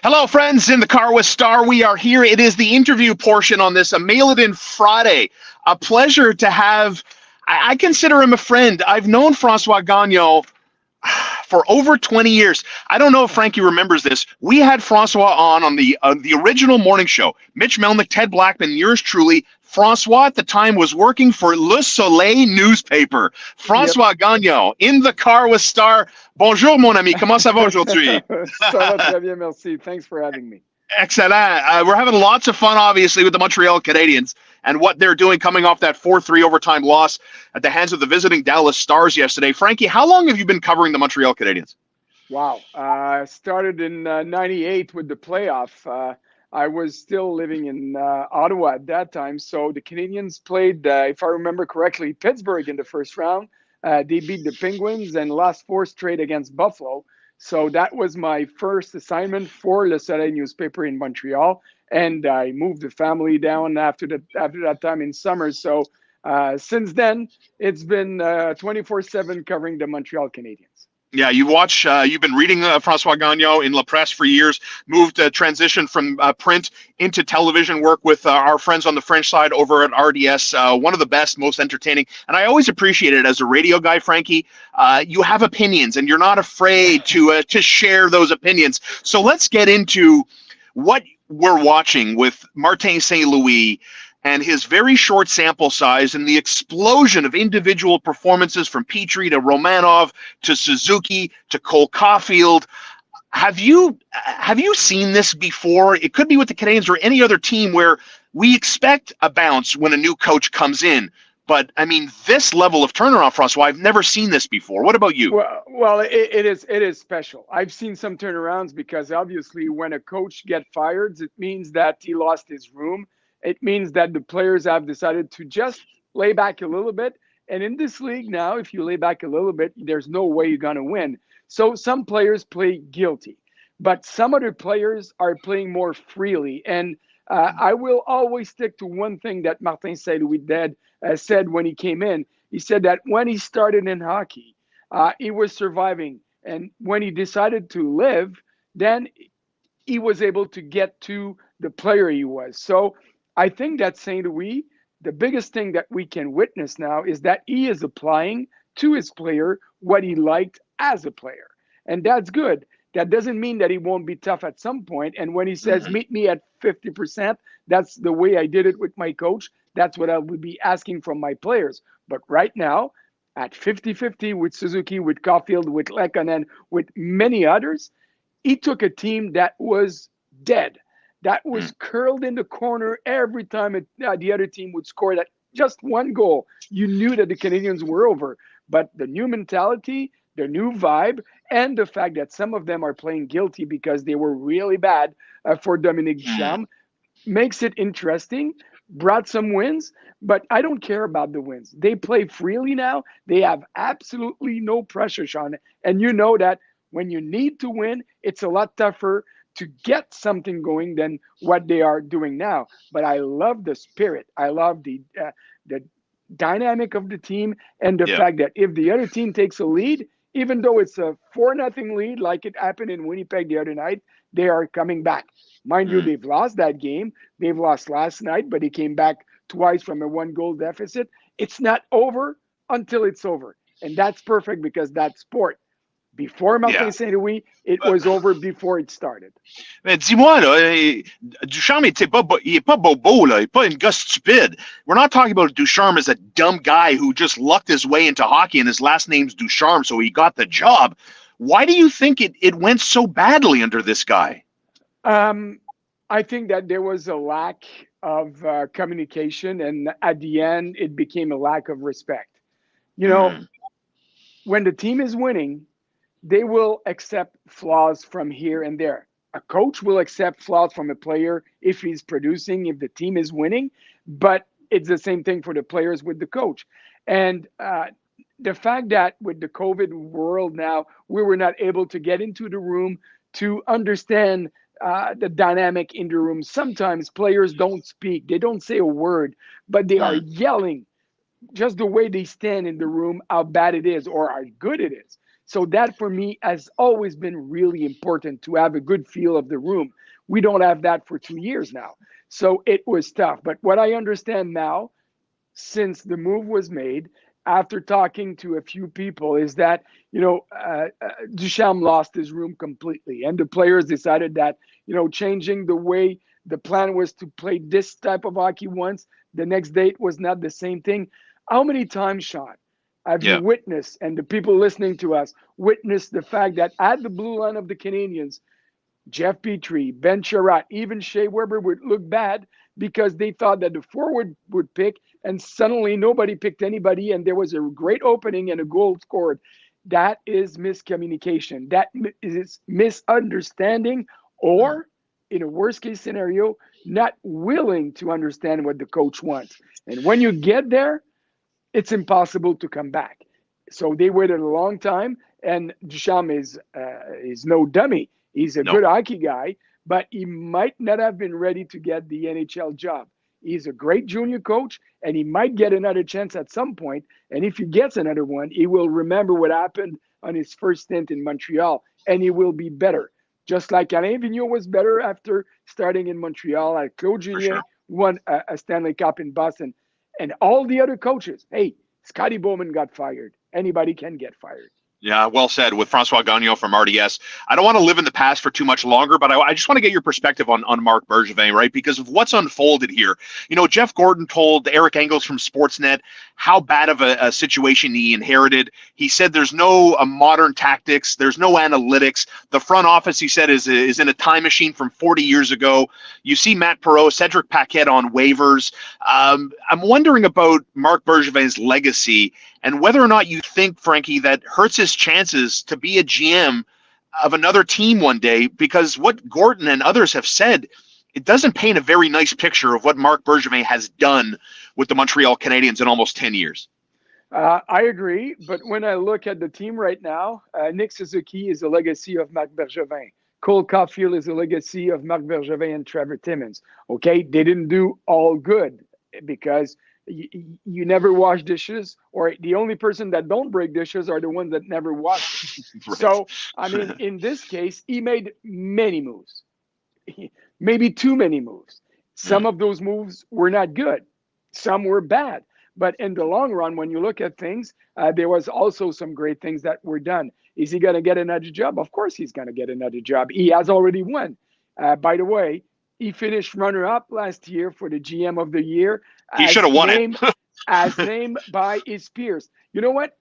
Hello, friends in the car with Star. We are here. It is the interview portion on this, a Mail It In Friday. A pleasure to have, I consider him a friend. I've known Francois Gagnon for over 20 years. I don't know if Frankie remembers this. We had Francois on the original morning show. Mitch Melnick, Ted Blackman, yours truly. Francois at the time was working for Le Soleil newspaper. Yep. Francois Gagnon in the car with Star. Bonjour, mon ami. Comment ça va aujourd'hui? Ça va très bien, merci. Thanks for having me. Excellent. We're having lots of fun, obviously, with the Montreal Canadiens and what they're doing coming off that 4-3 overtime loss at the hands of the visiting Dallas Stars yesterday. Frankie, how long have you been covering the Montreal Canadiens? Wow. Started in 98 with the playoff. I was still living in Ottawa at that time. So the Canadiens played, if I remember correctly, Pittsburgh in the first round. They beat the Penguins and lost 4 straight against Buffalo. So that was my first assignment for Le Soleil newspaper in Montreal. And I moved the family down after that time in summer. So since then, it's been 24/7 covering the Montreal Canadiens. Yeah, you've been reading Francois Gagnon in La Presse for years, moved transition from print into television work with our friends on the French side over at RDS, one of the best, most entertaining. And I always appreciate it as a radio guy, Frankie. You have opinions and you're not afraid to share those opinions. So let's get into what we're watching with Martin St. Louis and his very short sample size and the explosion of individual performances from Petrie to Romanov to Suzuki to Cole Caulfield. Have you seen this before? It could be with the Canadiens or any other team where we expect a bounce when a new coach comes in. But I mean, this level of turnaround, Francois, I've never seen this before. What about you? Well, it is special. I've seen some turnarounds because obviously when a coach gets fired, it means that he lost his room. It means that the players have decided to just lay back a little bit. And in this league now, if you lay back a little bit, there's no way you're going to win. So some players play guilty, but some other players are playing more freely. And I will always stick to one thing that Martin St. Louis said when he came in. He said that when he started in hockey, he was surviving. And when he decided to live, then he was able to get to the player he was. So I think that St. Louis, the biggest thing that we can witness now is that he is applying to his player what he liked as a player. And that's good. That doesn't mean that he won't be tough at some point. And when he says, meet me at 50%, that's the way I did it with my coach. That's what I would be asking from my players. But right now, at 50-50 with Suzuki, with Caulfield, with Lekkonen, with many others, he took a team that was dead, that was curled in the corner every time the other team would score that just one goal. You knew that the Canadiens were over. But the new mentality, the new vibe, and the fact that some of them are playing guilty because they were really bad for Dominique Ducharme makes it interesting, brought some wins, but I don't care about the wins. They play freely now. They have absolutely no pressure, Sean. And you know that when you need to win, it's a lot tougher to get something going than what they are doing now. But I love the spirit. I love the dynamic of the team and the fact that if the other team takes a lead, even though it's a 4-0 lead like it happened in Winnipeg the other night, they are coming back. Mind you, they've lost that game. They've lost last night, but they came back twice from a 1-goal deficit. It's not over until it's over. And that's perfect because that's sport. Before Martin St. Louis, it was over before it started. Mais dis-moi, là, Ducharme, il est pas bobo, là. Il est pas une gosse stupide. We're not talking about Ducharme as a dumb guy who just lucked his way into hockey and his last name's Ducharme, so he got the job. Why do you think it went so badly under this guy? I think that there was a lack of communication, and at the end, it became a lack of respect. You know, when the team is winning, they will accept flaws from here and there. A coach will accept flaws from a player if he's producing, if the team is winning, but it's the same thing for the players with the coach. And the fact that with the COVID world now, we were not able to get into the room to understand the dynamic in the room. Sometimes players don't speak, they don't say a word, but they are yelling just the way they stand in the room, how bad it is or how good it is. So that for me has always been really important to have a good feel of the room. We don't have that for 2 years now. So it was tough. But what I understand now, since the move was made, after talking to a few people, is that Duchamp lost his room completely, and the players decided that changing the way the plan was to play this type of hockey once, the next day it was not the same thing. How many times, Sean, have you Yeah, witnessed, and the people listening to us witnessed the fact that at the blue line of the Canadians, Jeff Petrie, Ben Sherratt, even Shea Weber would look bad because they thought that the forward would pick, and suddenly nobody picked anybody, and there was a great opening and a goal scored. That is miscommunication. That is misunderstanding, or in a worst case scenario, not willing to understand what the coach wants. And when you get there, it's impossible to come back. So they waited a long time, and Duchamp is no dummy. He's a no, good hockey guy, but he might not have been ready to get the NHL job. He's a great junior coach, and he might get another chance at some point. And if he gets another one, he will remember what happened on his first stint in Montreal, and he will be better. Just like Alain Vigneault was better after starting in Montreal, like Claude for sure. Julien won a Stanley Cup in Boston, and all the other coaches. Hey, Scotty Bowman got fired. Anybody can get fired. Yeah, well said with Francois Gagnon from RDS. I don't want to live in the past for too much longer, but I just want to get your perspective on Marc Bergevin, right? Because of what's unfolded here. Jeff Gordon told Eric Engels from Sportsnet how bad of a situation he inherited. He said there's no modern tactics, there's no analytics. The front office, he said, is in a time machine from 40 years ago. You see Matt Perreault, Cedric Paquette on waivers. I'm wondering about Marc Bergevin's legacy and whether or not you think, Frankie, that hurts his chances to be a GM of another team one day, because what Gordon and others have said, it doesn't paint a very nice picture of what Marc Bergevin has done with the Montreal Canadiens in almost 10 years. I agree, but when I look at the team right now, Nick Suzuki is a legacy of Marc Bergevin. Cole Caulfield is a legacy of Marc Bergevin and Trevor Timmins. Okay, they didn't do all good because you never wash dishes, or the only person that don't break dishes are the ones that never wash. Right. So, I mean, in this case, he made many moves, maybe too many moves. Some of those moves were not good, some were bad. But in the long run, when you look at things, there was also some great things that were done. Is he going to get another job? Of course he's going to get another job. He has already won. By the way, he finished runner-up last year for the GM of the year. He should have won it. As named by his peers. You know what?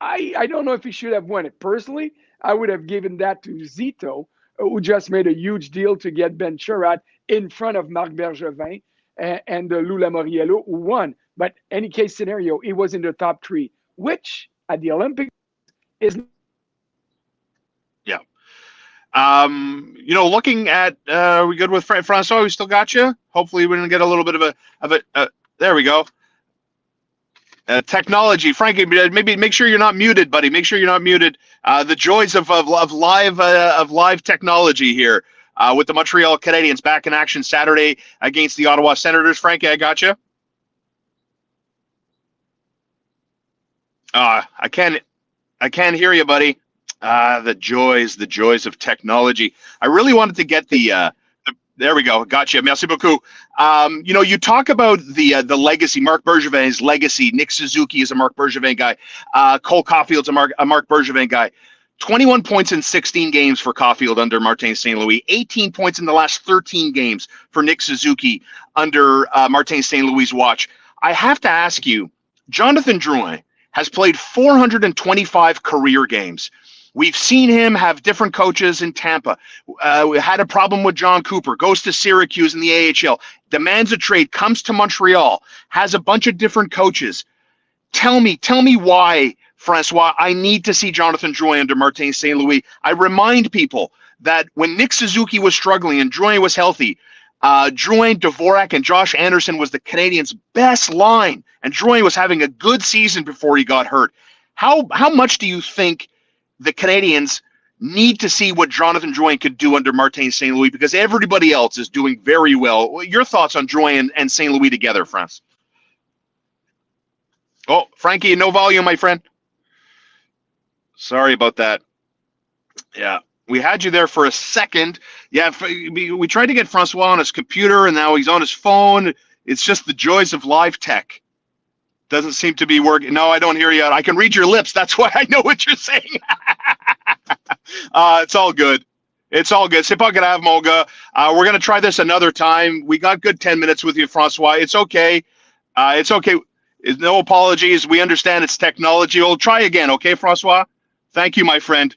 I don't know if he should have won it. Personally, I would have given that to Zito, who just made a huge deal to get Ben Sherratt in front of Marc Bergevin and Lou Lamoriello, who won. But any case scenario, he was in the top three, which at the Olympics is. Yeah. Looking at, are we good with Francois? We still got you? Hopefully we're going to get a little bit of a there we go. Technology, Frankie, maybe make sure you're not muted, buddy. Make sure you're not muted. The joys of live technology here with the Montreal Canadiens back in action Saturday against the Ottawa Senators. Frankie, I got you. I can't hear you, buddy. The joys of technology. I really wanted to get there we go. Gotcha. Merci beaucoup. You talk about the legacy, Marc Bergevin's legacy. Nick Suzuki is a Marc Bergevin guy. Cole Caulfield's a Marc Bergevin guy. 21 points in 16 games for Caulfield under Martin St. Louis. 18 points in the last 13 games for Nick Suzuki under Martin St. Louis' watch. I have to ask you, Jonathan Drouin has played 425 career games. We've seen him have different coaches in Tampa. We had a problem with John Cooper, goes to Syracuse in the AHL, demands a trade, comes to Montreal, has a bunch of different coaches. Tell me why, Francois, I need to see Jonathan Drouin under Martin St. Louis. I remind people that when Nick Suzuki was struggling and Drouin was healthy, Drouin, Dvorak, and Josh Anderson was the Canadiens' best line, and Drouin was having a good season before he got hurt. How much do you think the Canadiens need to see what Jonathan Drouin could do under Martin St. Louis, because everybody else is doing very well? Your thoughts on Drouin and St. Louis together, France? Oh, Frankie, no volume, my friend. Sorry about that. Yeah. We had you there for a second. Yeah, we tried to get Francois on his computer, and now he's on his phone. It's just the joys of live tech. Doesn't seem to be working. No, I don't hear you. I can read your lips. That's why I know what you're saying. It's all good. It's all good. C'est pas grave, mon gars. We're going to try this another time. We got good 10 minutes with you, Francois. It's okay. It's okay. No apologies. We understand it's technology. We'll try again, okay, Francois? Thank you, my friend.